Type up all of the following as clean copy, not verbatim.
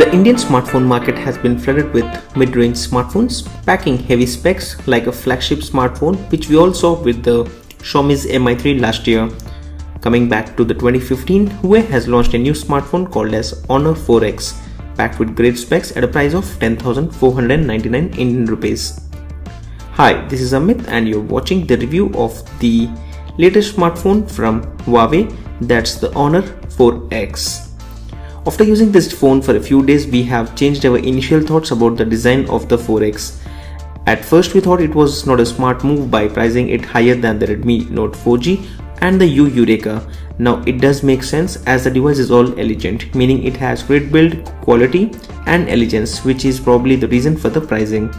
The Indian smartphone market has been flooded with mid-range smartphones packing heavy specs like a flagship smartphone, which we all saw with the Xiaomi's Mi 3 last year. Coming back to the 2015, Huawei has launched a new smartphone called as Honor 4X, packed with great specs at a price of 10,499 Indian rupees. Hi, this is Amit and you're watching the review of the latest smartphone from Huawei, that's the Honor 4X. After using this phone for a few days, we have changed our initial thoughts about the design of the 4X. At first we thought it was not a smart move by pricing it higher than the Redmi Note 4G and the Eureka. Now it does make sense as the device is all elegant, meaning it has great build quality and elegance, which is probably the reason for the pricing.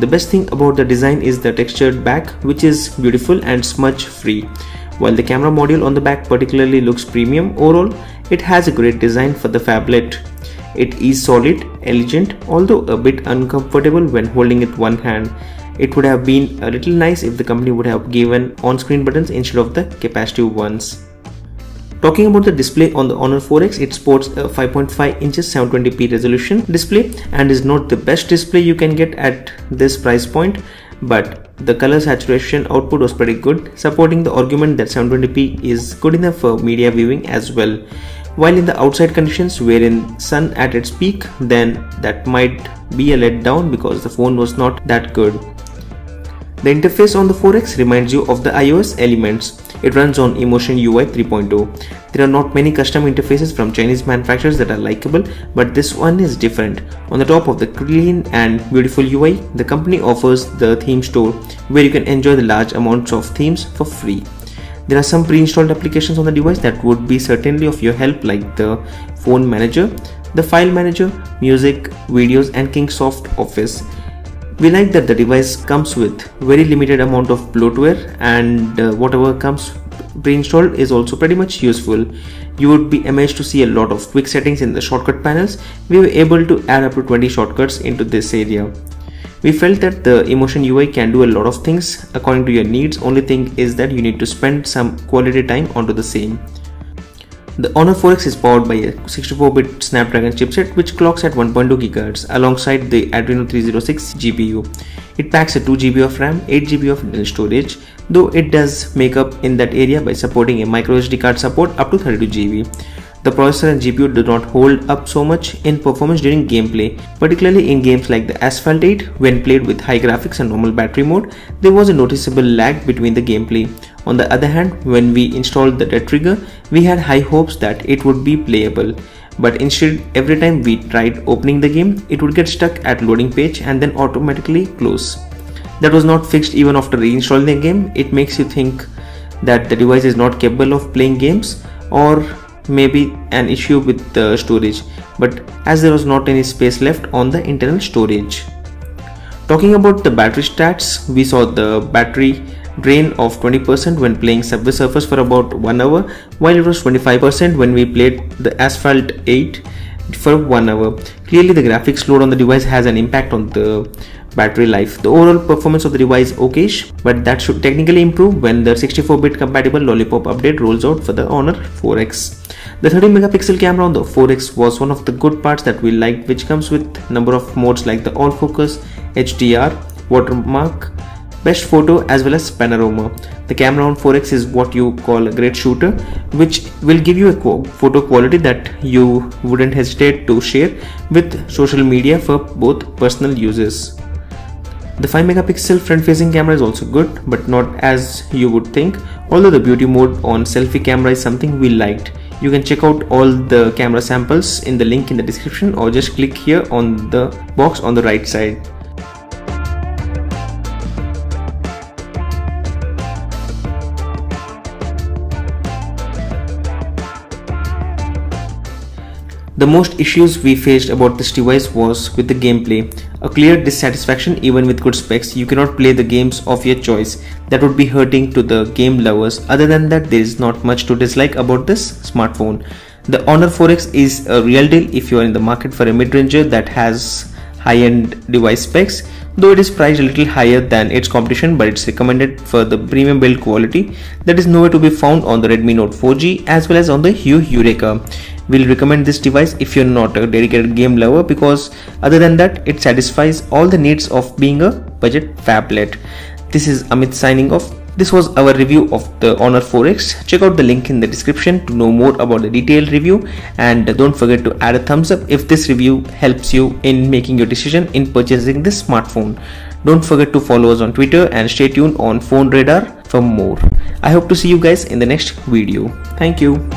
The best thing about the design is the textured back, which is beautiful and smudge free. While the camera module on the back particularly looks premium, overall it has a great design for the phablet. It is solid, elegant, although a bit uncomfortable when holding it one hand. It would have been a little nice if the company would have given on-screen buttons instead of the capacitive ones. Talking about the display on the Honor 4X, it sports a 5.5 inches 720p resolution display and is not the best display you can get at this price point, but the color saturation output was pretty good, supporting the argument that 720p is good enough for media viewing as well. While in the outside conditions wherein sun at its peak, then that might be a letdown because the phone was not that good. The interface on the 4X reminds you of the iOS elements. It runs on Emotion UI 3.0. There are not many custom interfaces from Chinese manufacturers that are likable, but this one is different. On the top of the clean and beautiful UI, the company offers the theme store where you can enjoy the large amounts of themes for free. There are some pre-installed applications on the device that would be certainly of your help, like the Phone Manager, the File Manager, Music, Videos and Kingsoft Office. We like that the device comes with very limited amount of bloatware and whatever comes pre-installed is also pretty much useful. You would be amazed to see a lot of quick settings in the shortcut panels. We were able to add up to 20 shortcuts into this area. We felt that the Emotion UI can do a lot of things according to your needs. Only thing is that you need to spend some quality time onto the same. The Honor 4X is powered by a 64-bit Snapdragon chipset which clocks at 1.2 GHz alongside the Adreno 306 GPU. It packs a 2GB of RAM, 8GB of internal storage, though it does make up in that area by supporting a microSD card support up to 32GB. The processor and GPU do not hold up so much in performance during gameplay, particularly in games like the Asphalt 8. When played with high graphics and normal battery mode, there was a noticeable lag between the gameplay. On the other hand, when we installed the Dead Trigger, we had high hopes that it would be playable. But instead, every time we tried opening the game, it would get stuck at loading page and then automatically close. That was not fixed even after reinstalling the game. It makes you think that the device is not capable of playing games, or maybe an issue with the storage, but as there was not any space left on the internal storage. Talking about the battery stats, we saw the battery drain of 20% when playing Subway Surfers for about 1 hour, while it was 25% when we played the Asphalt 8 for 1 hour. Clearly the graphics load on the device has an impact on the battery life. The overall performance of the device is okayish, but that should technically improve when the 64-bit compatible Lollipop update rolls out for the Honor 4X. The 30-megapixel camera on the 4X was one of the good parts that we liked, which comes with number of modes like the all focus, HDR, watermark, best photo as well as panorama. The camera on 4X is what you call a great shooter, which will give you a photo quality that you wouldn't hesitate to share with social media for both personal uses. The 5-megapixel front-facing camera is also good, but not as you would think, although the beauty mode on selfie camera is something we liked. You can check out all the camera samples in the link in the description, or just click here on the box on the right side. The most issues we faced about this device was with the gameplay. A clear dissatisfaction. Even with good specs, you cannot play the games of your choice. That would be hurting to the game lovers. Other than that, there is not much to dislike about this smartphone. The Honor 4X is a real deal if you are in the market for a mid-ranger that has high-end device specs. Though it is priced a little higher than its competition, but it's recommended for the premium build quality that is nowhere to be found on the Redmi Note 4G as well as on the Eureka. We'll recommend this device if you're not a dedicated game lover, because other than that, it satisfies all the needs of being a budget phablet. This is Amit signing off. This was our review of the Honor 4X. Check out the link in the description to know more about the detailed review, and don't forget to add a thumbs up if this review helps you in making your decision in purchasing this smartphone. Don't forget to follow us on Twitter and stay tuned on PhoneRadar for more. I hope to see you guys in the next video. Thank you.